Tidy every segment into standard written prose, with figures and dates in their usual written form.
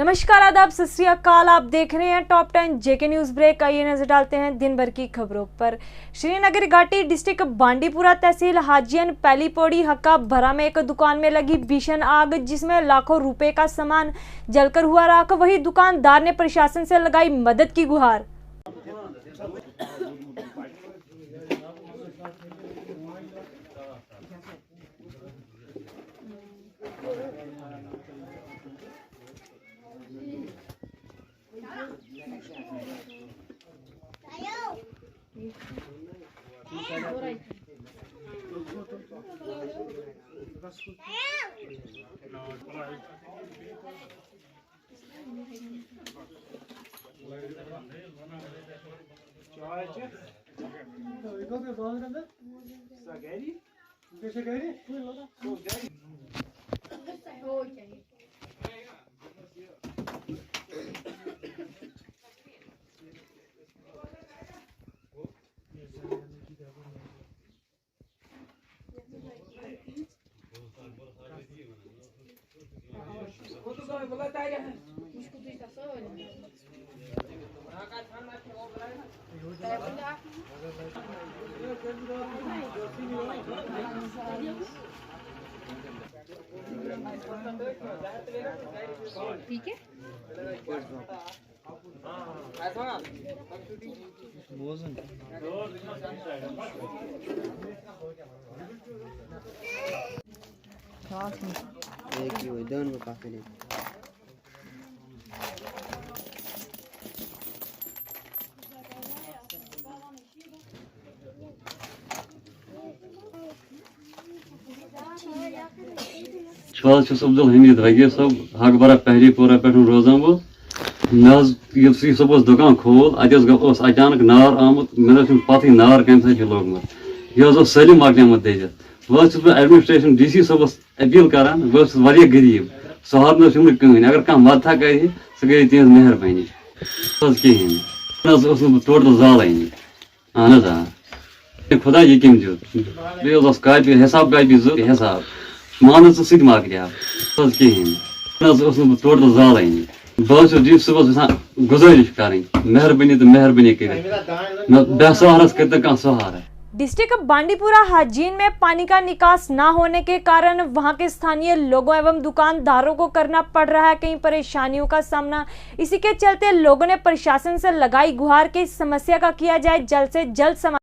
नमस्कार, आदाब, सत श्री अकाल। आप देख रहे हैं टॉप 10 जेके न्यूज ब्रेक। आइए नजर डालते हैं दिन भर की खबरों पर। श्रीनगर घाटी डिस्ट्रिक्ट बांडीपुरा तहसील हाजियन पैलीपोड़ी हक्का भरा में एक दुकान में लगी भीषण आग, जिसमें लाखों रुपए का सामान जलकर हुआ राख। वही दुकानदार ने प्रशासन से लगाई मदद की गुहार। ठीक है। एक ही हुई दोनों काफी नहीं। अब्दुल हमीद वगीर सब हक बरा पहली पूरा पे रोजान वो सब दुकान खोल अत अचानक नार आमुत मे पत नार कम लोगमुत यह सलिम मकलियामत दजित वह एडमिनिस्ट्रेशन DC सबस अपील करान बस गरीब सहर कहें अगर कह मदद कर सह गई तिज मेहरबानी कहें टोटल जाल अहन आ खुदा यकीन दित बे कापी हिसाब कापी हिसाब मान सह मकलिया कहें टोटल जाल बस DC सबस गुजारिश करें मेहरबानी तो मेहरबानी कर बेसहारस कर कह सहारा। डिस्ट्रिक्ट बांडीपुरा हाजीन में पानी का निकास न होने के कारण वहां के स्थानीय लोगों एवं दुकानदारों को करना पड़ रहा है कई परेशानियों का सामना। इसी के चलते लोगों ने प्रशासन से लगाई गुहार कि इस समस्या का किया जाए जल्द से जल्द समाधान।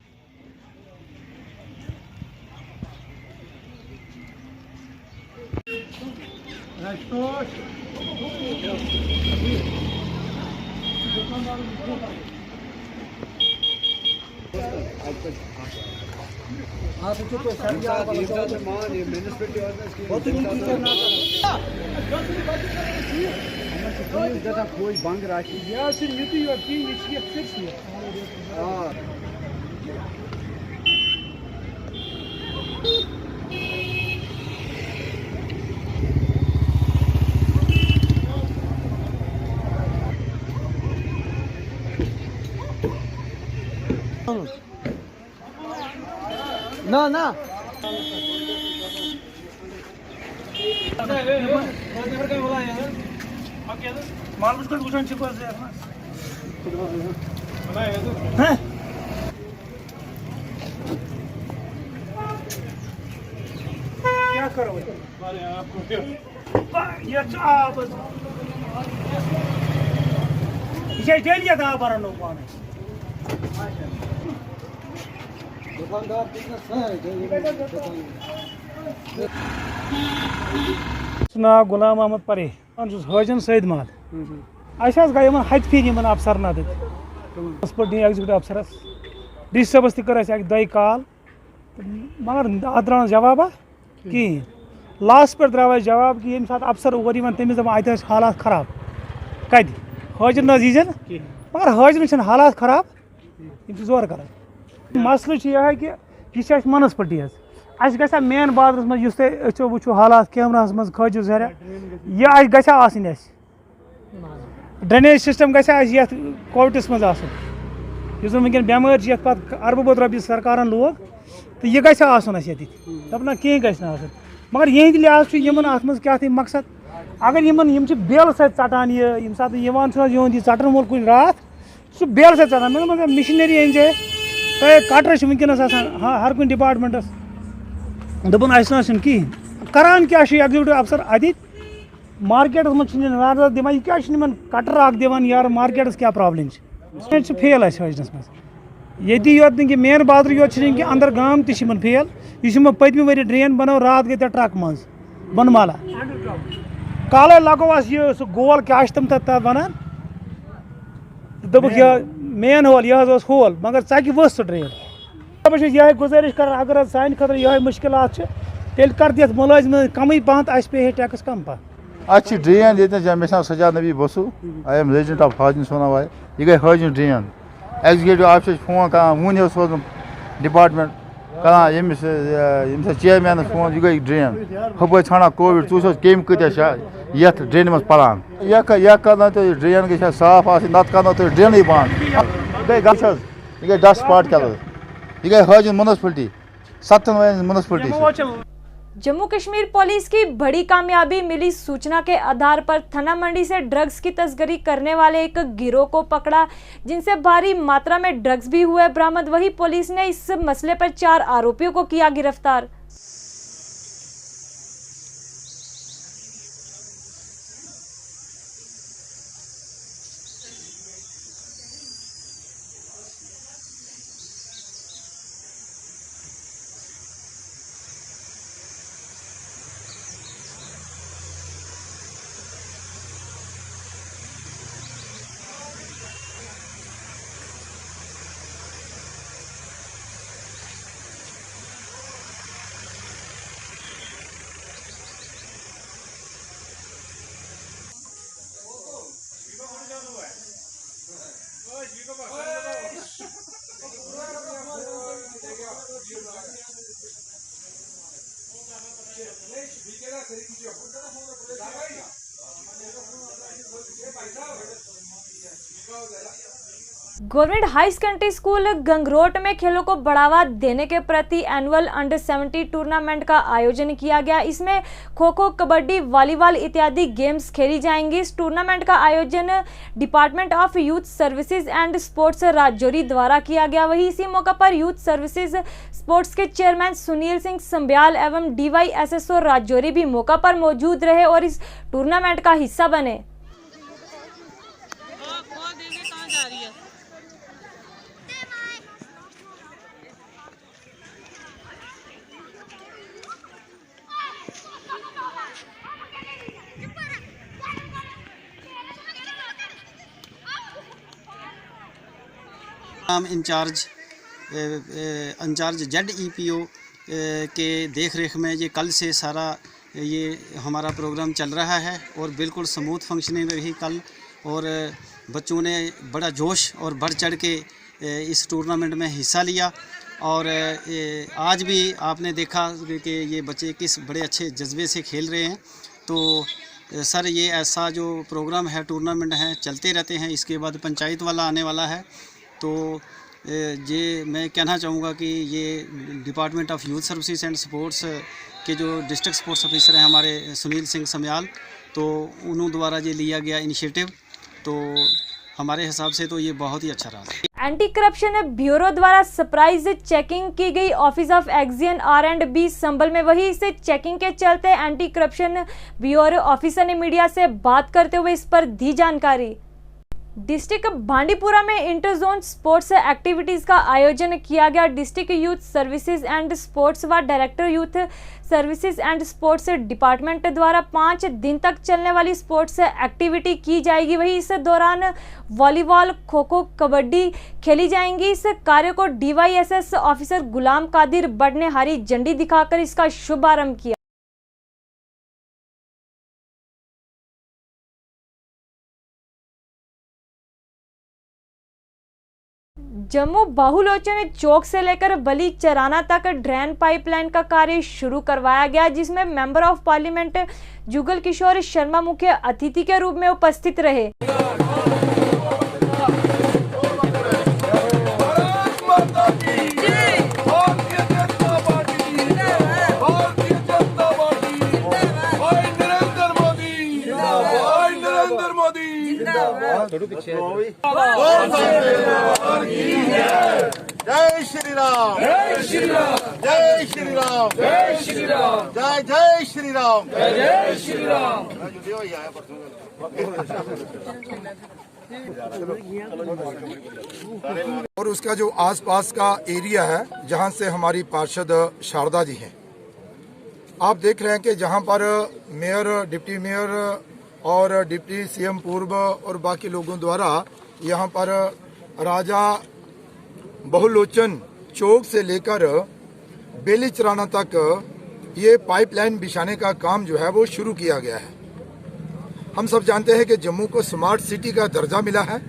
बंग राशि ना ना क्या करो ये डेलिया था पर नाव गुलाम अहमद परे हाजन सैद माल गई हथ फीर अफसर एग्जीक्यूटिव अफसरस DC सबस तह कॉल मगर अत द्राव जवाब कहें लास्ट पे द्राव जवाब कि ये सात अफसर और तमिस दत हालात खराब कत हाजिर नजीजन मगर हाजिर हालात खराब जोर कर मसल यह कि यह मनसपटी अस मेन बाजारस मो वो हालात कैमरा मज खजू जरिया यह गि ड्रेनेज सिस्टम गि कोविडस मज वनकन बेमार पे अरब बद रपी सरकार लोग तो यह गि दपना कहें गि मगर यह लिहाज अत क्या मकसद अगर यम बेल सटान ये सात चटन वोल कुछ रात सह बेल सटान मैं मिशनरी अन जाए कटर वनकस हर कुछ डिपार्टमेंटस दोपन अस कहें करान क्या एग्जीक्यूटिव अफसर अदित मार्केटस मज नजर दिवान यह क्या कटर अख दिवान यार मार्केटस क्या प्रॉब्लम फेल हजनस मज ये योत कि मेन बाजार योत कि अंदर गाम तम फेल इस पतम वरी ड्रेन बनो रात गई ट्रक मज बनमाला काल लगो यह सह गोल क्या तम तथा वनान दोपक यह मेन होल यह होल मगर चकि वस सह ड्रेन बस यह गुजारिश कर अगर सान खतर यह मुश्किल तेल कर दियत मुलाजिम कम पहन पे टैक्स कम पह अच्छी ड्रेन ये मे सजाद नबी बसू I am resident of Hajin सोनावाई यह गई Hajin drain executive officer phone कर वुन सोजन डिपार्टमेंट कर चेयरमैन फोन यह गई ड्रेन हप ाना कोविड तुम कम कत ये ड्रेन मज पड़ान यह कर ड्रेन गई साफ नत कर ड्रेन बंद यह गई डस्ट स्पॉट क्या यह गई Hajin municipality 7 municipality Jammu Kashmir police की बड़ी कामयाबी मिली सूचना के आधार पर थाना मंडी से ड्रग्स की तस्करी करने वाले एक गिरोह को पकड़ा जिनसे भारी मात्रा में ड्रग्स भी हुए बरामद। वही पुलिस ने इस मसले पर 4 आरोपियों को किया गिरफ्तार। गवर्नमेंट हाई सेकेंडरी स्कूल गंगरोट में खेलों को बढ़ावा देने के प्रति एनुअल अंडर 70 टूर्नामेंट का आयोजन किया गया। इसमें खो खो, कबड्डी, वॉलीबॉल इत्यादि गेम्स खेली जाएंगी। इस टूर्नामेंट का आयोजन department of youth services and sports Rajouri द्वारा किया गया। वहीं इसी मौके पर यूथ सर्विसेज स्पोर्ट्स के चेयरमैन सुनील सिंह संब्याल एवं DYSSO राजौरी भी मौका पर मौजूद रहे और इस टूर्नामेंट का हिस्सा बने। इंचार्ज ZEPO के देख रेख में ये कल से सारा ये हमारा प्रोग्राम चल रहा है और बिल्कुल स्मूथ फंक्शनिंग रही कल और बच्चों ने बड़ा जोश और बढ़ चढ़ के इस टूर्नामेंट में हिस्सा लिया और आज भी आपने देखा कि ये बच्चे किस बड़े अच्छे जज्बे से खेल रहे हैं। तो सर ये ऐसा जो प्रोग्राम है, टूर्नामेंट है, चलते रहते हैं। इसके बाद पंचायत वाला आने वाला है तो ये मैं कहना चाहूँगा कि ये department of youth services and sports के जो डिस्ट्रिक्ट स्पोर्ट्स ऑफिसर हैं हमारे सुनील सिंह समयाल, तो उन्होंने द्वारा ये लिया गया इनिशिएटिव, तो हमारे हिसाब से तो ये बहुत ही अच्छा रहा। एंटी करप्शन ब्यूरो द्वारा सरप्राइज चेकिंग की गई ऑफिस ऑफ एक्जियन R&B संभल में। वही इस चेकिंग के चलते एंटी करप्शन ब्यूरो ऑफिसर ने मीडिया से बात करते हुए इस पर दी जानकारी। डिस्ट्रिक्ट बांडीपुरा में इंटर जोन स्पोर्ट्स एक्टिविटीज का आयोजन किया गया। District youth services and sports व director youth services and sports department द्वारा 5 दिन तक चलने वाली स्पोर्ट्स एक्टिविटी की जाएगी। वहीं इस दौरान वॉलीबॉल, खो खो, कबड्डी खेली जाएंगी। इस कार्य को DYSS ऑफिसर गुलाम कादिर बट ने हरी झंडी दिखाकर इसका शुभारंभ किया। जम्मू बाहुलोचन चौक से लेकर बली चराना तक ड्रेन पाइपलाइन का कार्य शुरू करवाया गया, जिसमें member of parliament Jugal Kishore Sharma मुख्य अतिथि के रूप में उपस्थित रहे। जय श्री राम, जय श्री राम, जय श्री राम, जय श्री राम, जय जय श्री राम, जय श्री राम। और उसका जो आसपास का एरिया है जहां से हमारी पार्षद शारदा जी हैं, आप देख रहे हैं कि जहां पर मेयर, डिप्टी मेयर और डिप्टी सीएम पूर्व और बाकी लोगों द्वारा यहां पर राजा बहुलोचन चौक से लेकर बेली चराना तक ये पाइपलाइन बिछाने का काम जो है वो शुरू किया गया है। हम सब जानते हैं कि जम्मू को स्मार्ट सिटी का दर्जा मिला है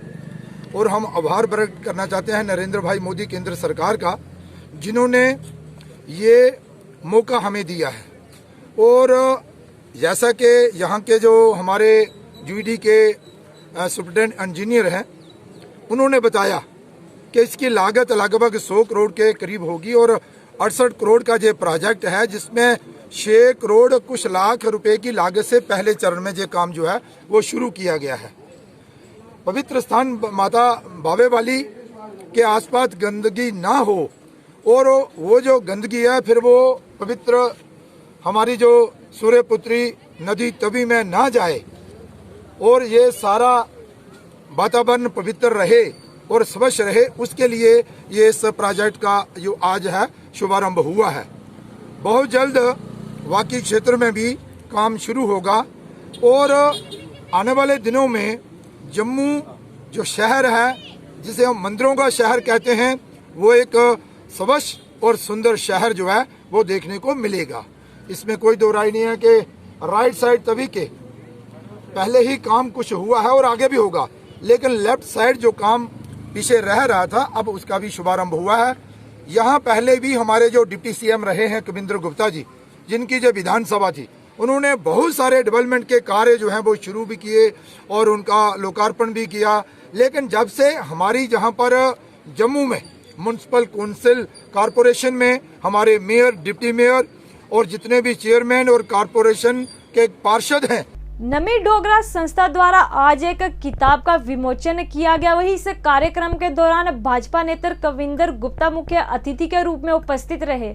और हम आभार प्रकट करना चाहते हैं नरेंद्र भाई मोदी केंद्र सरकार का, जिन्होंने ये मौका हमें दिया है। और जैसा कि यहाँ के जो हमारे यूईडी के सुप्रिटेंडेंट इंजीनियर हैं, उन्होंने बताया कि इसकी लागत लगभग 100 करोड़ के करीब होगी और 68 करोड़ का ये प्रोजेक्ट है, जिसमें 6 करोड़ कुछ लाख रुपए की लागत से पहले चरण में ये काम जो है वो शुरू किया गया है। पवित्र स्थान माता बावे वाली के आसपास गंदगी ना हो और वो जो गंदगी है फिर वो पवित्र हमारी जो सूर्यपुत्री नदी तवी में ना जाए और ये सारा वातावरण पवित्र रहे और स्वच्छ रहे, उसके लिए ये इस प्रोजेक्ट का जो आज है शुभारंभ हुआ है। बहुत जल्द वाकई क्षेत्र में भी काम शुरू होगा और आने वाले दिनों में जम्मू जो शहर है, जिसे हम मंदिरों का शहर कहते हैं, वो एक स्वच्छ और सुंदर शहर जो है वो देखने को मिलेगा। इसमें कोई दो राय नहीं है कि राइट साइड तभी के पहले ही काम कुछ हुआ है और आगे भी होगा, लेकिन लेफ्ट साइड जो काम पीछे रह रहा था अब उसका भी शुभारंभ हुआ है। यहाँ पहले भी हमारे जो डिप्टी सीएम रहे हैं कविंद्र गुप्ता जी, जिनकी जो विधानसभा थी, उन्होंने बहुत सारे डेवलपमेंट के कार्य जो हैं वो शुरू भी किए और उनका लोकार्पण भी किया। लेकिन जब से हमारी जहाँ पर जम्मू में म्युनिसिपल काउंसिल कॉरपोरेशन में हमारे मेयर, डिप्टी मेयर और जितने भी चेयरमैन और कॉरपोरेशन के पार्षद हैं, नमी डोगरा संस्था द्वारा आज एक किताब का विमोचन किया गया। वहीं इस कार्यक्रम के दौरान भाजपा नेता कविंद्र गुप्ता मुख्य अतिथि के रूप में उपस्थित रहे।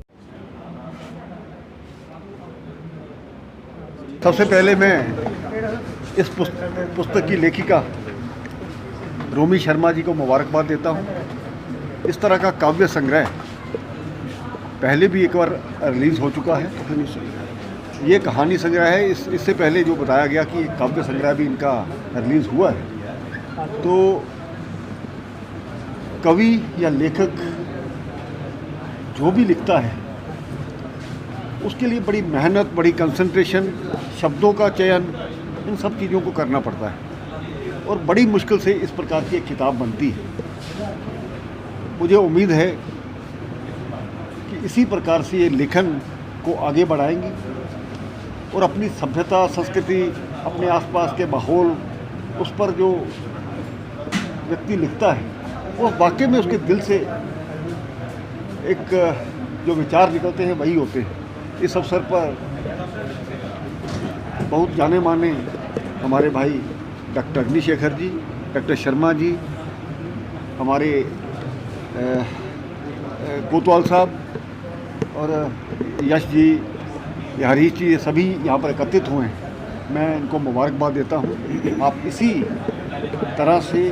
सबसे पहले मैं इस पुस्तक की लेखिका रोमी शर्मा जी को मुबारकबाद देता हूं। इस तरह का काव्य संग्रह पहले भी एक बार रिलीज़ हो चुका है। ये कहानी संग्रह है। इससे पहले जो बताया गया कि काव्य संग्रह भी इनका रिलीज़ हुआ है। तो कवि या लेखक जो भी लिखता है उसके लिए बड़ी मेहनत, बड़ी कंसंट्रेशन, शब्दों का चयन, इन सब चीज़ों को करना पड़ता है और बड़ी मुश्किल से इस प्रकार की एक किताब बनती है। मुझे उम्मीद है कि इसी प्रकार से ये लेखन को आगे बढ़ाएंगी और अपनी सभ्यता, संस्कृति, अपने आसपास के माहौल, उस पर जो व्यक्ति लिखता है वो वाकई में उसके दिल से एक जो विचार निकलते हैं वही होते हैं। इस अवसर पर बहुत जाने माने हमारे भाई डॉक्टर अग्निशेखर जी, डॉक्टर शर्मा जी, हमारे कोतवाल साहब और यश जी, हरीश जी, ये सभी यहाँ पर एकत्रित हुए हैं। मैं इनको मुबारकबाद देता हूँ। आप इसी तरह से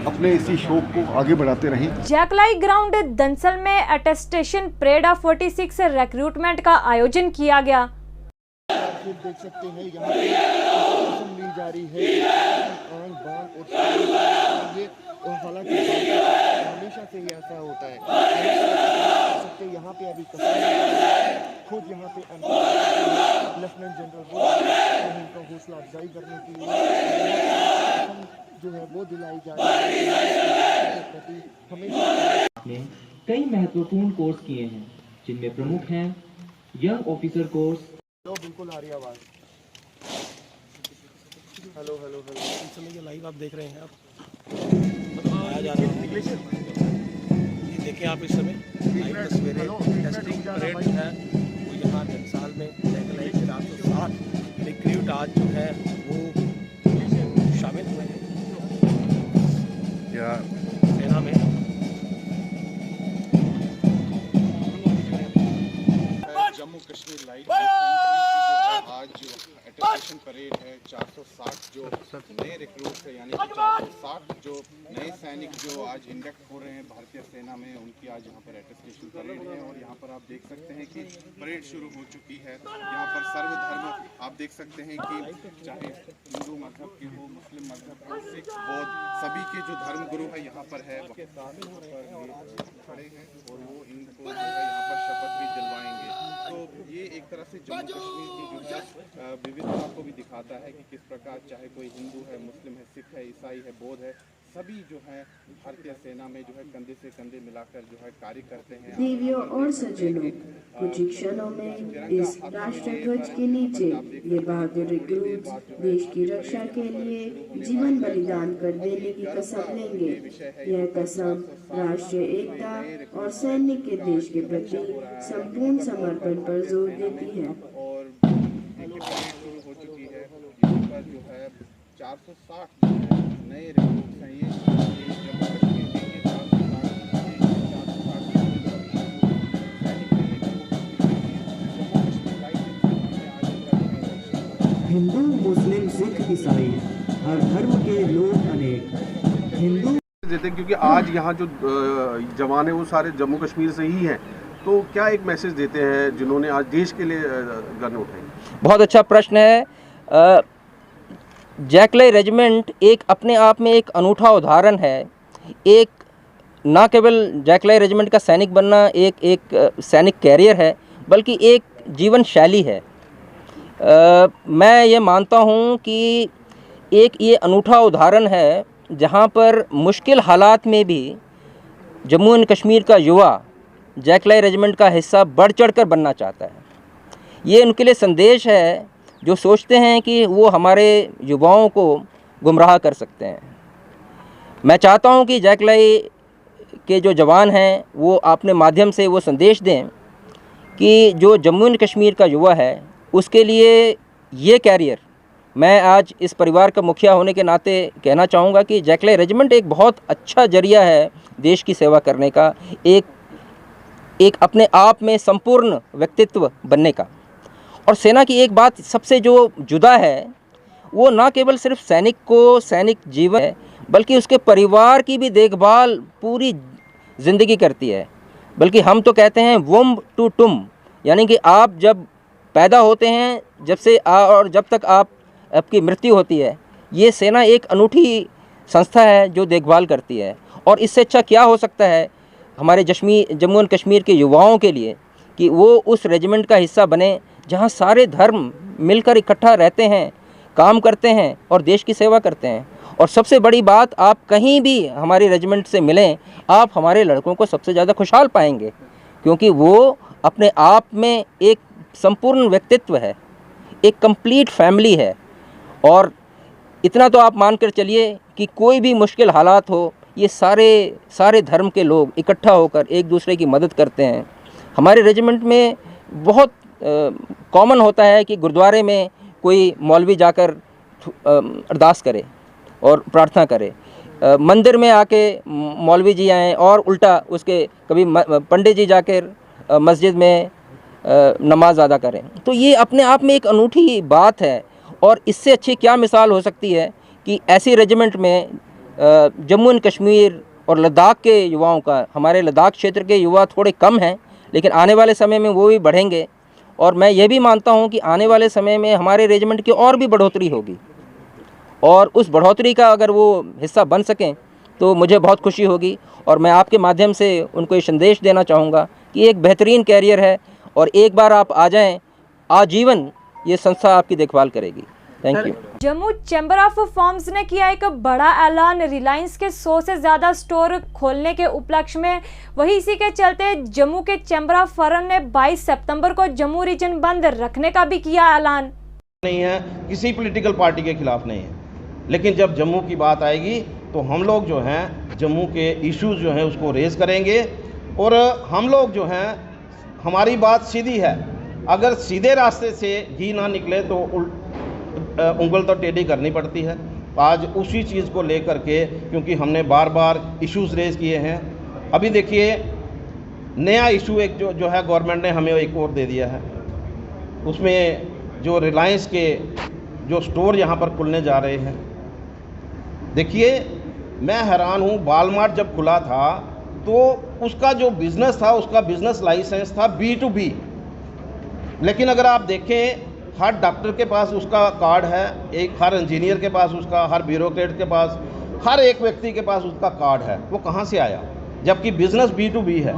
अपने इसी शौक को आगे बढ़ाते रहें। जैकलाई ग्राउंड दंसल में अटेस्टेशन परेड ऑफ 46 रिक्रूटमेंट का आयोजन किया गया। देख सकते हैं यहाँ पे ली जा रही है आंख, बांग और हालांकि हमेशा से ही ऐसा होता है। यहाँ पे अभी खुद यहाँ पे लेफ्टिनेंट जनरल उनका हौसला अफजाई करने के लिए जो है वो दिलाई जा रही है। हमेशा कई महत्वपूर्ण कोर्स किए हैं जिनमें प्रमुख हैं यंग ऑफिसर कोर्स। बिल्कुल आ रही आवाज़। हेलो हेलो हेलो, इस समय ये लाइव आप देख रहे हैं, आप आया जा रहा है। ये देखें आप इस समय लाइव तस्वीरें। टेस्टिंग परेड जो है वो यहाँ साल में 460 रिक्रूट आज जो है वो शामिल हुए हैं कश्मीर लाइट आज अटेस्टेशन परेड है। 460 जो नए रिक्रूट्स है, यानी कि 460 जो नए सैनिक जो आज इंडक्ट हो रहे हैं भारतीय सेना में, उनकी आज यहाँ पर अटेस्टेशन परेड है। और यहाँ पर आप देख सकते हैं कि परेड शुरू हो चुकी है। यहाँ पर सर्वधर्म आप देख सकते हैं कि चाहे हिंदू मजहब के हो, मुस्लिम मजहब हो, सिख, बौद्ध, सभी के जो धर्म गुरु है यहाँ पर है, वह साथ यहाँ पर खड़े हैं और वो इनको यहाँ पर शपथ भी दिलवाएंगे। तो ये एक तरह से जम्मू कश्मीर की जो है विविधता को भी दिखाता है कि किस प्रकार चाहे कोई हिंदू है, मुस्लिम है, सिख है, ईसाई है, बौद्ध है, सभी जो है भारतीय सेना में जो है कंधे से कंधे मिलाकर जो है कार्य करते हैं। देवियों और सज्जनों, कुछ ही क्षणों में इस राष्ट्रीय ध्वज के नीचे ये बहादुर रिक्रूट्स देश की रक्षा के लिए जीवन बलिदान कर देने की कसम लेंगे। यह कसम राष्ट्रीय एकता और सैनिक के देश के प्रति संपूर्ण समर्पण पर जोर देती है। और शुरू हो चुकी है। यहाँ पर जो है 460 नए रिक्रूट्स हैं। ये जम्मू कश्मीर के लिए 460 हिंदू, मुस्लिम, सिख, ईसाई, हर धर्म के लोग अनेक हिंदू देते, क्योंकि आज यहाँ जो जवान है वो सारे जम्मू कश्मीर से ही हैं। तो क्या एक मैसेज देते हैं जिन्होंने आज देश के लिए गन उठाई? बहुत अच्छा प्रश्न है। जैकलाई रेजिमेंट एक अपने आप में एक अनूठा उदाहरण है। एक ना केवल जैकलाई रेजिमेंट का सैनिक बनना एक सैनिक कैरियर है, बल्कि एक जीवन शैली है। मैं ये मानता हूँ कि एक ये अनूठा उदाहरण है जहाँ पर मुश्किल हालात में भी जम्मू एंड कश्मीर का युवा जैकलाई रेजिमेंट का हिस्सा बढ़ चढ़ कर बनना चाहता है। ये उनके लिए संदेश है जो सोचते हैं कि वो हमारे युवाओं को गुमराह कर सकते हैं। मैं चाहता हूं कि जैकलाई के जो जवान हैं वो अपने माध्यम से वो संदेश दें कि जो जम्मू एंड कश्मीर का युवा है उसके लिए ये कैरियर, मैं आज इस परिवार का मुखिया होने के नाते कहना चाहूँगा कि जैकलाई रेजिमेंट एक बहुत अच्छा जरिया है देश की सेवा करने का, एक अपने आप में संपूर्ण व्यक्तित्व बनने का। और सेना की एक बात सबसे जो जुदा है वो ना केवल सिर्फ सैनिक को सैनिक जीवन है, बल्कि उसके परिवार की भी देखभाल पूरी ज़िंदगी करती है। बल्कि हम तो कहते हैं वुम्ब टू टुम, यानी कि आप जब पैदा होते हैं जब से और जब तक आपकी मृत्यु होती है, ये सेना एक अनूठी संस्था है जो देखभाल करती है। और इससे अच्छा क्या हो सकता है हमारे जम्मू एंड कश्मीर के युवाओं के लिए कि वो उस रेजिमेंट का हिस्सा बने जहाँ सारे धर्म मिलकर इकट्ठा रहते हैं, काम करते हैं और देश की सेवा करते हैं। और सबसे बड़ी बात, आप कहीं भी हमारे रेजिमेंट से मिलें, आप हमारे लड़कों को सबसे ज़्यादा खुशहाल पाएंगे, क्योंकि वो अपने आप में एक संपूर्ण व्यक्तित्व है, एक कंप्लीट फैमिली है। और इतना तो आप मानकर चलिए कि कोई भी मुश्किल हालात हो, ये सारे धर्म के लोग इकट्ठा होकर एक दूसरे की मदद करते हैं। हमारे रेजिमेंट में बहुत कॉमन होता है कि गुरुद्वारे में कोई मौलवी जाकर अरदास करे और प्रार्थना करे, मंदिर में आके मौलवी जी आएँ, और उल्टा उसके कभी पंडित जी जाकर मस्जिद में नमाज अदा करें। तो ये अपने आप में एक अनूठी बात है। और इससे अच्छी क्या मिसाल हो सकती है कि ऐसी रेजिमेंट में जम्मू एंड कश्मीर और लद्दाख के युवाओं का, हमारे लद्दाख क्षेत्र के युवा थोड़े कम हैं, लेकिन आने वाले समय में वो भी बढ़ेंगे। और मैं ये भी मानता हूँ कि आने वाले समय में हमारे रेजिमेंट की और भी बढ़ोतरी होगी, और उस बढ़ोतरी का अगर वो हिस्सा बन सकें तो मुझे बहुत खुशी होगी। और मैं आपके माध्यम से उनको ये संदेश देना चाहूँगा कि एक बेहतरीन कैरियर है, और एक बार आप आ जाएं, आजीवन ये संस्था आपकी देखभाल करेगी। Thank you. Jammu chamber of commerce ने किया एक बड़ा ऐलान, रिलायंस के 100 से ज़्यादा स्टोर खोलने के उपलक्ष्य में। वहीं इसी के चलते जम्मू के चैम्बर ऑफ कॉमर्स ने 22 सितंबर को जम्मू रीजन बंद रखने का भी किया ऐलान। नहीं है, किसी पॉलिटिकल पार्टी के खिलाफ नहीं है, लेकिन जब जम्मू की बात आएगी तो हम लोग जो हैं जम्मू के इश्यूज जो हैं उसको रेज करेंगे। और हम लोग जो हैं, हमारी बात सीधी है, अगर सीधे रास्ते से घी ना निकले तो उंगल तो टेढ़ी करनी पड़ती है। आज उसी चीज़ को लेकर के, क्योंकि हमने बार बार इश्यूज रेज किए हैं। अभी देखिए नया इशू एक जो है गवर्नमेंट ने हमें एक और दे दिया है उसमें जो रिलायंस के जो स्टोर यहाँ पर खुलने जा रहे हैं। देखिए, मैं हैरान हूँ, वॉलमार्ट जब खुला था तो उसका जो बिज़नेस था, उसका बिज़नेस लाइसेंस था B2B, लेकिन अगर आप देखें हर डॉक्टर के पास उसका कार्ड है, हर इंजीनियर के पास उसका, हर ब्यूरोक्रेट के पास, हर एक व्यक्ति के पास उसका कार्ड है। वो कहाँ से आया? जबकि बिज़नेस B2B है।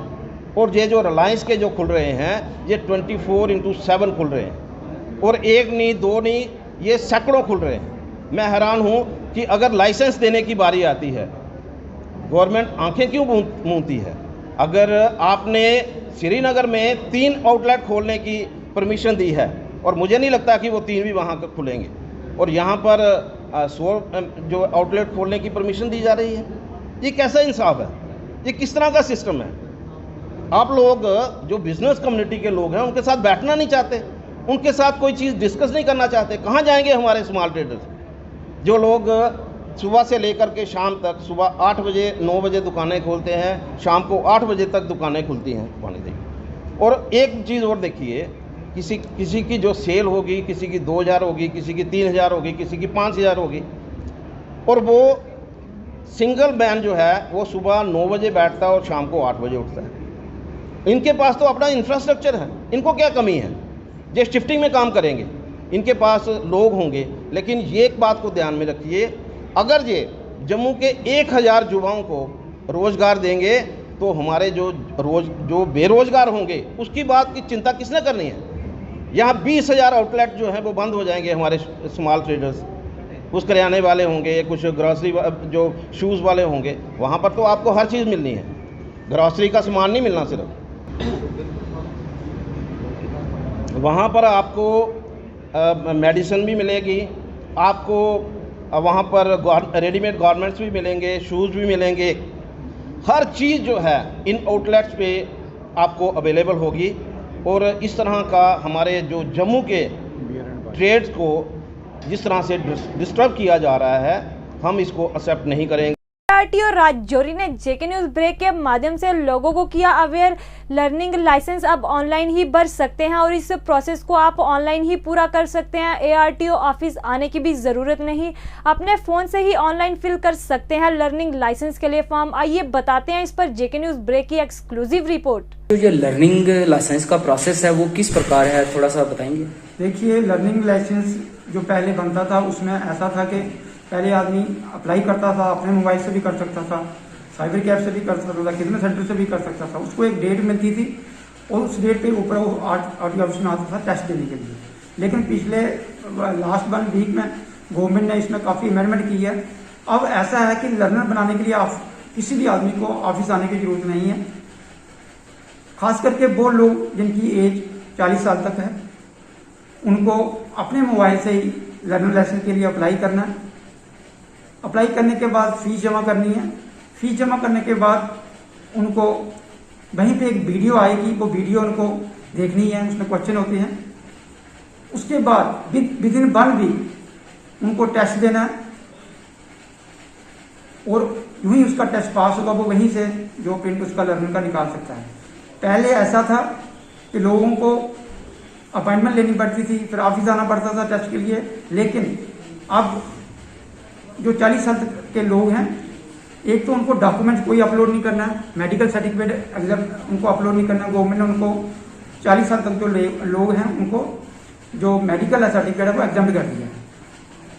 और ये जो रिलायंस के जो खुल रहे हैं, ये 24/7 खुल रहे हैं, और एक नहीं, दो नहीं, ये सैकड़ों खुल रहे हैं। मैं हैरान हूँ कि अगर लाइसेंस देने की बारी आती है, गवर्नमेंट आंखें क्यों मूंदती है? अगर आपने श्रीनगर में 3 आउटलेट खोलने की परमिशन दी है, और मुझे नहीं लगता कि वो 3 भी वहाँ खुलेंगे, और यहाँ पर 100 जो आउटलेट खोलने की परमिशन दी जा रही है, ये कैसा इंसाफ है? ये किस तरह का सिस्टम है? आप लोग जो बिज़नेस कम्युनिटी के लोग हैं, उनके साथ बैठना नहीं चाहते, उनके साथ कोई चीज़ डिस्कस नहीं करना चाहते। कहाँ जाएंगे हमारे स्मॉल ट्रेडर्स, जो लोग सुबह से लेकर के शाम तक, सुबह 8 बजे 9 बजे दुकानें खोलते हैं, शाम को 8 बजे तक दुकानें खुलती हैं पानी देखिए। और एक चीज़ और देखिए, किसी की जो सेल होगी, किसी की 2000 होगी, किसी की 3000 होगी, किसी की 5000 होगी, और वो सिंगल मैन जो है वो सुबह 9 बजे बैठता है और शाम को 8 बजे उठता है। इनके पास तो अपना इंफ्रास्ट्रक्चर है, इनको क्या कमी है? ये शिफ्टिंग में काम करेंगे, इनके पास लोग होंगे। लेकिन ये एक बात को ध्यान में रखिए, अगर ये जम्मू के 1000 युवाओं को रोज़गार देंगे तो हमारे जो बेरोज़गार होंगे उसकी बात की चिंता किसने करनी है? यहाँ 20,000 आउटलेट जो हैं वो बंद हो जाएंगे। हमारे स्मॉल ट्रेडर्स, कुछ करियाने वाले होंगे, कुछ ग्रॉसरी जो शूज़ वाले होंगे, वहाँ पर तो आपको हर चीज़ मिलनी है, ग्रॉसरी का सामान नहीं मिलना सिर्फ। वहाँ पर आपको मेडिसिन भी मिलेगी, आपको वहाँ पर रेडीमेड गारमेंट्स भी मिलेंगे, शूज़ भी मिलेंगे, हर चीज़ जो है इन आउटलेट्स पे आपको अवेलेबल होगी। और इस तरह का हमारे जो जम्मू के ट्रेड्स को जिस तरह से डिस्टर्ब किया जा रहा है, हम इसको एक्सेप्ट नहीं करेंगे। आरटीओ राजौरी ने जेके न्यूज ब्रेक के माध्यम से लोगों को किया अवेयर। लर्निंग लाइसेंस अब ऑनलाइन ही भर सकते हैं और इस प्रोसेस को आप ऑनलाइन ही पूरा कर सकते हैं। एआरटीओ ऑफिस आने की भी जरूरत नहीं, अपने फोन से ही ऑनलाइन फिल कर सकते हैं लर्निंग लाइसेंस के लिए फॉर्म। आइए बताते हैं इस पर जेके न्यूज ब्रेक की एक्सक्लूसिव रिपोर्ट। जो लर्निंग लाइसेंस का प्रोसेस है वो किस प्रकार है, थोड़ा सा बताएंगे? देखिए, लर्निंग लाइसेंस जो पहले बनता था उसमें ऐसा था कि पहले आदमी अप्लाई करता था, अपने मोबाइल से भी कर सकता था, साइबर कैफ से भी कर सकता था, खिदमत सेंटर से भी कर सकता था। उसको एक डेट मिलती थी और उस डेट पे ऊपर वो आरटीओ ऑफिस में आता था टेस्ट देने के लिए। लेकिन पिछले लास्ट 1 वीक में गवर्नमेंट ने इसमें काफ़ी अमेंडमेंट की है। अब ऐसा है कि लर्नर बनाने के लिए किसी भी आदमी को ऑफिस आने की जरूरत नहीं है। खास करके वो लोग जिनकी एज 40 साल तक है, उनको अपने मोबाइल से ही लर्नर लाइसेंस के लिए अप्लाई करना है। अप्लाई करने के बाद फीस जमा करनी है। फीस जमा करने के बाद उनको वहीं पे एक वीडियो आएगी, वो वीडियो उनको देखनी है, उसमें क्वेश्चन होते हैं। उसके बाद विद इन 1 वीक उनको टेस्ट देना है और यूं ही उसका टेस्ट पास होगा, वो वहीं से जो प्रिंट उसका लर्नर का निकाल सकता है। पहले ऐसा था कि लोगों को अपॉइंटमेंट लेनी पड़ती थी, फिर ऑफिस आना पड़ता था टेस्ट के लिए। लेकिन अब जो 40 साल के लोग हैं, एक तो उनको डॉक्यूमेंट्स कोई अपलोड नहीं करना है, मेडिकल सर्टिफिकेट उनको अपलोड नहीं करना है। गवर्नमेंट ने उनको 40 साल तक जो लोग हैं उनको जो मेडिकल सर्टिफिकेट है वो एग्जाम कर दिया है।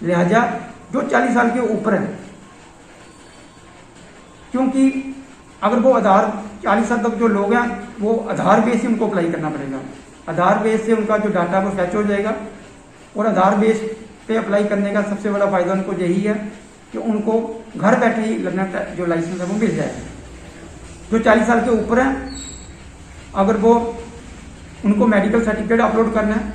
लिहाजा जो 40 साल के ऊपर है, क्योंकि अगर वो आधार 40 साल तक जो लोग हैं वो आधार बेस से उनको अप्लाई करना पड़ेगा। आधार बेस से उनका जो डाटा वो फैच हो जाएगा और आधार बेस पे अप्लाई करने का सबसे बड़ा फायदा उनको यही है कि उनको घर बैठे ही लर्नर जो लाइसेंस है वो मिल जाएगा। जो 40 साल के ऊपर हैं, अगर वो उनको मेडिकल सर्टिफिकेट अपलोड करना है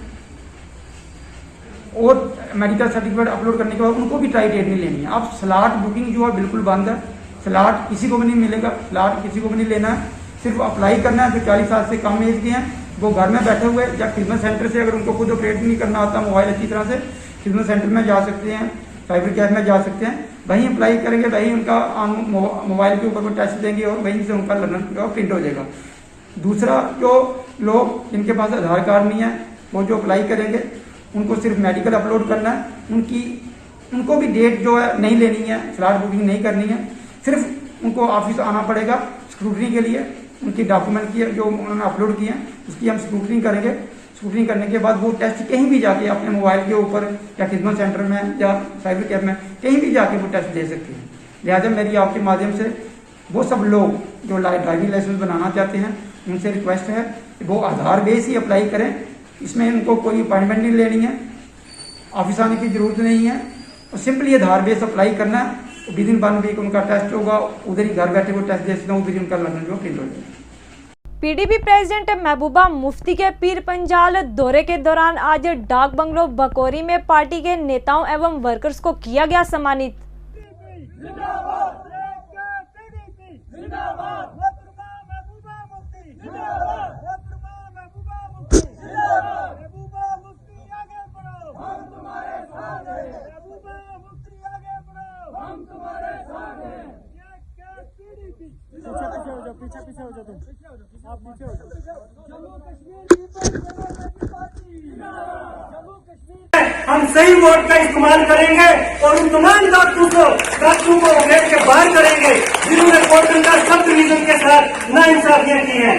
और मेडिकल सर्टिफिकेट अपलोड करने के बाद उनको भी ट्राई डेट नहीं लेनी है। अब स्लॉट बुकिंग जो है बिल्कुल बंद है, स्लॉट किसी को भी नहीं मिलेगा, स्लॉट किसी को भी नहीं लेना है। सिर्फ अप्लाई करना है। जो 40 साल से कम एज के हैं वो घर में बैठे हुए या खिदमत सेंटर से, अगर उनको खुद ऑपरेट नहीं करना आता मोबाइल अच्छी तरह से, खिदमत सेंटर में जा सकते हैं, साइबर कैफ में जा सकते हैं, वहीं अप्लाई करेंगे, वहीं उनका मोबाइल के ऊपर वो टेस्ट देंगे और वहीं से उनका लर्नर प्रिंट हो जाएगा। दूसरा, जो लोग जिनके पास आधार कार्ड नहीं है वो जो अप्लाई करेंगे उनको सिर्फ मेडिकल अपलोड करना है, उनको भी डेट जो है नहीं लेनी है, स्लॉट बुकिंग नहीं करनी है, सिर्फ उनको ऑफिस आना पड़ेगा स्क्रूटनी के लिए। उनकी डॉक्यूमेंट की जो उन्होंने अपलोड किए हैं उसकी हम स्क्रूटनी करेंगे। स्क्रूटनी करने के बाद वो टेस्ट कहीं भी जाके अपने मोबाइल के ऊपर या खिदमत सेंटर में या साइबर कैफ में कहीं भी जाके वो टेस्ट दे सकते हैं। लिहाजा मेरी आपके माध्यम से वो सब लोग जो ड्राइविंग लाइसेंस बनाना चाहते हैं उनसे रिक्वेस्ट है कि वो आधार बेस ही अप्लाई करें। इसमें उनको कोई अपॉइंटमेंट नहीं लेनी है, ऑफिस आने की जरूरत नहीं है, और सिंपली आधार बेस अप्लाई करना है। विद इन 1 वीक उनका टेस्ट होगा, उधर ही घर बैठे वो टेस्ट दे सकते हैं, उधर ही उनका लर्निंग जो प्रिंट हो जाएगा। पीडीपी प्रेसिडेंट महबूबा मुफ्ती के पीर पंजाल दौरे के दौरान आज डाक बंगलो बकोरी में पार्टी के नेताओं एवं वर्कर्स को किया गया सम्मानित। पीछे हो जाओ तुम, आप पीछे हो जाओ। हम सही वोट का इस्तेमाल करेंगे और उन तमाम डॉक्टरों को उम्मीद के बाहर करेंगे जिन्होंने कोर्टन का सब डिवीजन के साथ नाइंसाफियां की हैं।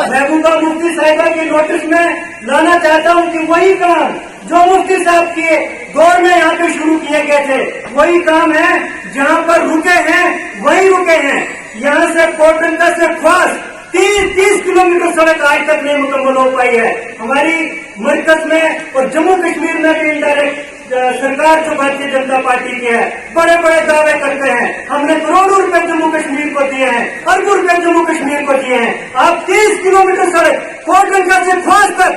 महबूबा मुफ्ती साहिबा की नोटिस में लाना चाहता हूं कि वही काम जो मुफ्ती साहब के दौर में यहाँ पे शुरू किए गए थे वही काम है, जहाँ पर रुके हैं वही रुके हैं। यहाँ से कोटरंका से ख्वास 30 किलोमीटर सड़क आज तक नहीं मुकम्मल हो पाई है। हमारी मरकज में और जम्मू कश्मीर में भी इनडायरेक्ट सरकार जो भारतीय जनता पार्टी की है बड़े बड़े दावे करते हैं। हमने करोड़ों रुपए जम्मू कश्मीर को दिए हैं, अरबों रुपए जम्मू कश्मीर को दिए हैं। आप 30 किलोमीटर सड़क कोटरंका से ख्वास तक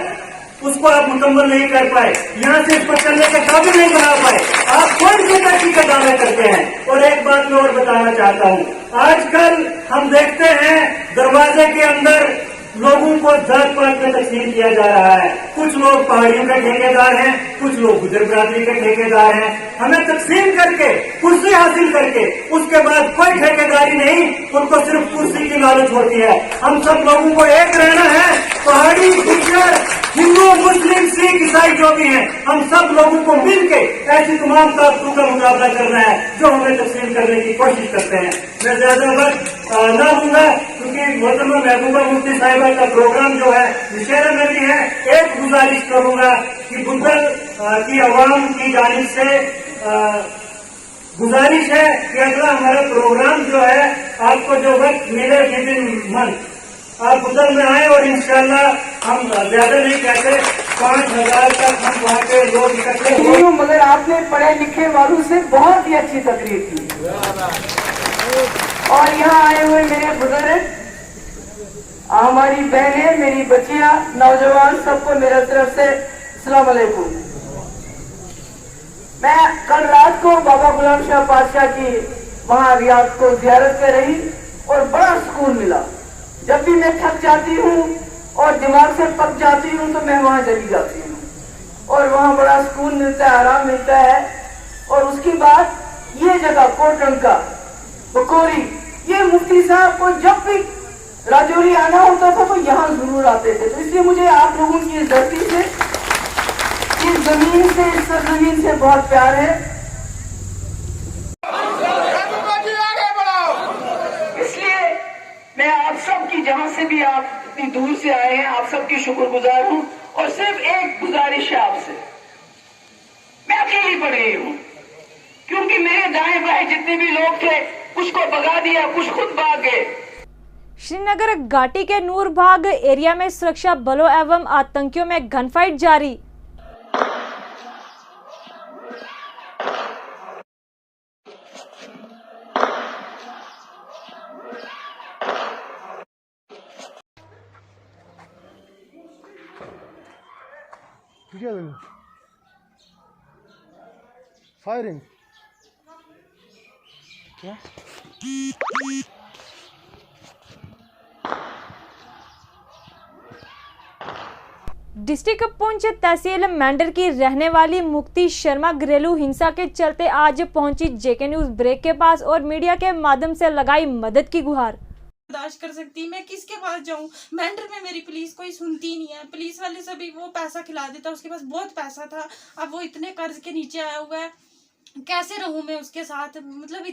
उसको आप मुकम्मल नहीं कर पाए, यहाँ से इसको चलने के काबिल नहीं बना पाए। आप कौन सी तरक्की का दावे करते हैं? और एक बात मैं और बताना चाहता हूँ, आजकल हम देखते हैं दरवाजे के अंदर लोगों को जात पात में तकसीम किया जा रहा है। कुछ लोग पहाड़ियों के ठेकेदार हैं, कुछ लोग गुजर बिरादरी के ठेकेदार हैं। हमें तकसीम करके कुर्सी हासिल करके उसके बाद कोई ठेकेदारी नहीं, उनको सिर्फ कुर्सी की लालच होती है। हम सब लोगों को एक रहना है, पहाड़ी गुजर हिंदू मुस्लिम सिख ईसाई जो भी हैं, हम सब लोगों को मिलकर ऐसी तमाम ताकतों का मुकाबला करना है जो हमें तकसीम करने की कोशिश करते हैं। मैं ज्यादा वक्त न दूंगा क्योंकि मोहतरमा महबूबा मुफ्ती साहिबा का प्रोग्राम जो है दशहरा में भी है। एक गुजारिश करूंगा कि बुद्धल की आवाम की जानिब से गुजारिश है कि अगला हमारा प्रोग्राम जो है आपको जो वक्त मिले विदिन मंथ आप बुद्धल में आए और इंशाल्लाह हम ज्यादा नहीं कहते 5000 तक हम वहाँ के लोग इकट्ठे हो। मगर आपने पढ़े लिखे वालों से बहुत ही अच्छी तकरीर की और यहाँ आए हुए मेरे बुजुर्ग, हमारी बहनें, मेरी बच्चियां, नौजवान, सबको मेरे तरफ से अस्सलाम वालेकुम। मैं कल रात को बाबा गुलाम शाह बादशाह की वहाँ रियाद को जियारत कर रही और बड़ा सुकून मिला। जब भी मैं थक जाती हूँ और दिमाग से पक जाती हूँ तो मैं वहाँ चली जाती हूँ और वहाँ बड़ा सुकून मिलता है, आराम मिलता है। और उसकी बाद ये जगह कोटरंका बकोरी, ये मुफ्ती साहब को जब भी राजौरी आना होता था तो यहाँ जरूर आते थे। तो इसलिए मुझे आप लोगों की इस धरती से, इस जमीन से, इस सरजमीन से बहुत प्यार है। इसलिए मैं आप सब की, जहाँ से भी आप इतनी दूर से आए हैं, आप सबकी शुक्रगुजार हूँ। और सिर्फ एक गुजारिश है आपसे, मैं अकेली पड़ गई हूँ क्योंकि मेरे दाएं बाएं जितने भी लोग थे कुछ को भगा दिया, कुछ खुद भाग गए। श्रीनगर घाटी के नूरबाग एरिया में सुरक्षा बलों एवं आतंकियों में गनफाइट जारी। फायरिंग क्या? डिस्ट्रिक्ट पुंछ तहसील मेंढर की रहने वाली मुक्ति शर्मा घरेलू हिंसा के चलते आज पहुंची जेके न्यूज ब्रेक के पास और मीडिया के माध्यम से लगाई मदद की गुहार। बर्दाश्त कर सकती, मैं किसके पास जाऊं? मेंढर में मेरी पुलिस कोई सुनती नहीं है, पुलिस वाले सभी वो पैसा खिला देता, उसके पास बहुत पैसा था, अब वो इतने कर्ज के नीचे आया हुआ है, कैसे रहूं मैं उसके साथ? मतलब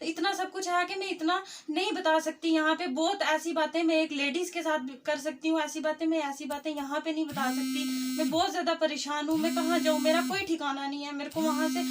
इतना सब कुछ है कि मैं इतना नहीं बता सकती यहाँ पे। बहुत ऐसी बातें मैं एक लेडीज के साथ कर सकती हूँ, ऐसी बातें यहाँ पे नहीं बता सकती। मैं बहुत ज्यादा परेशान हूँ, मैं कहाँ जाऊँ, मेरा कोई ठिकाना नहीं है। मेरे को वहाँ से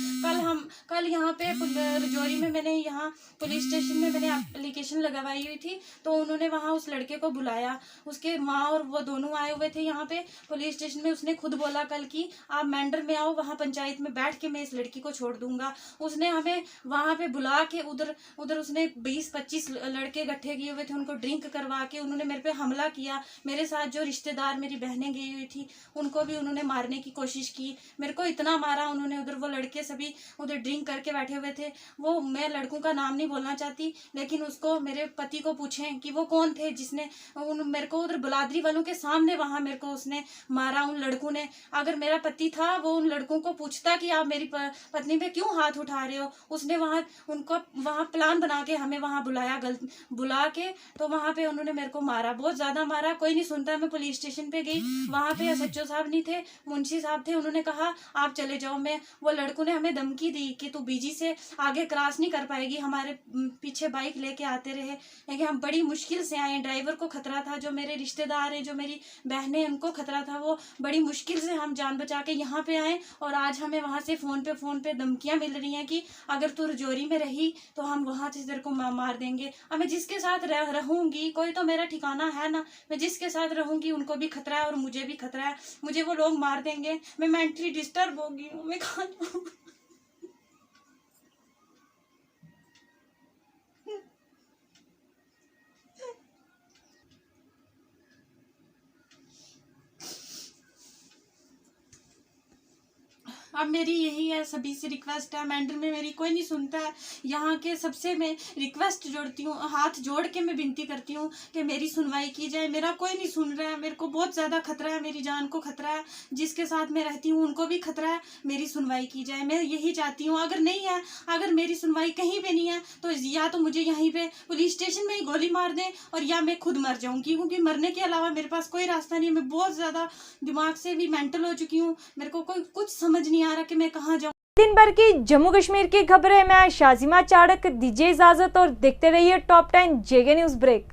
कल यहाँ पे रजौरी में मैंने यहाँ पुलिस स्टेशन में मैंने एप्लीकेशन लगवाई हुई थी, तो उन्होंने वहाँ उस लड़के को बुलाया, उसके माँ और वो दोनों आए हुए थे यहाँ पे पुलिस स्टेशन में। उसने खुद बोला कल की आप मेंढर में आओ, वहाँ पंचायत में बैठ के मैं इस लड़की को छोड़ दूंगा। उसने हमें वहां पे बुला के उधर उसने 20-25 लड़के इकट्ठे किए हुए थे, उनको ड्रिंक करवा के उन्होंने मेरे पे हमला किया। मेरे साथ जो रिश्तेदार मेरी बहनें गई हुई थी उनको भी उन्होंने मारने की कोशिश की, मेरे को इतना मारा उन्होंने। उधर वो लड़के सभी उधर ड्रिंक करके बैठे हुए थे, वो मैं लड़कों का नाम नहीं बोलना चाहती, लेकिन उसको मेरे पति को पूछें कि वो कौन थे जिसने मेरे को उधर बुलादरी वालों के सामने वहां मेरे को उसने मारा उन लड़कों ने। अगर मेरा पति था वो उन लड़कों को पूछता कि आप मेरी पत्नी पे क्यों हाथ उठा रहे हो, उसने उनको वहां प्लान बना के हमें वहां बुला के तो वहां पे उन्होंने मेरे को मारा, बहुत ज्यादा मारा। कोई नहीं सुनता, मैं पुलिस स्टेशन पे गई, वहां पे एसएचओ साहब नहीं थे, मुंशी साहब थे, उन्होंने कहा आप चले जाओ। वो लड़कों ने हमें धमकी दी कि तू बीजी से आगे क्रॉस नहीं कर पाएगी, हमारे पीछे बाइक लेके आते रहे, लेकिन हम बड़ी मुश्किल से आए। ड्राइवर को खतरा था, जो मेरे रिश्तेदार हैं, जो मेरी बहनें, उनको खतरा था, वो बड़ी मुश्किल से हम जान बचा के यहाँ पे आए। और आज हमें वहां से फोन पे धमकियां मिल रही हैं कि अगर तू रजौरी में रही तो हम वहां से तेरे को मार देंगे। अब मैं जिसके साथ रहूंगी, कोई तो मेरा ठिकाना है ना, मैं जिसके साथ रहूंगी उनको भी खतरा है और मुझे भी खतरा है, मुझे वो लोग मार देंगे, मैं मेंटली डिस्टर्ब होगी, मैं कहाँ जाऊँ? अब मेरी यही है, सभी से रिक्वेस्ट है, मेंढर में मेरी कोई नहीं सुनता है, यहाँ के सबसे मैं रिक्वेस्ट जोड़ती हूँ, हाथ जोड़ के मैं विनती करती हूँ कि मेरी सुनवाई की जाए। मेरा कोई नहीं सुन रहा है, मेरे को बहुत ज़्यादा खतरा है, मेरी जान को खतरा है, जिसके साथ मैं रहती हूँ उनको भी खतरा है, मेरी सुनवाई की जाए। मैं यही चाहती हूँ, अगर नहीं है, अगर मेरी सुनवाई कहीं पे नहीं है तो या तो मुझे यहीं पे पुलिस स्टेशन में ही गोली मार दें और या मैं खुद मर जाऊँ, क्योंकि मरने के अलावा मेरे पास कोई रास्ता नहीं है। मैं बहुत ज़्यादा दिमाग से भी मेंटल हो चुकी हूँ, मेरे को कोई कुछ समझ नहीं आ रहा कि मैं कहाँ जाऊँ। दिन भर की जम्मू कश्मीर की खबरें, मैं शाजिमा चाड़क, दीजिए इजाजत और देखते रहिए टॉप 10 जेके न्यूज ब्रेक।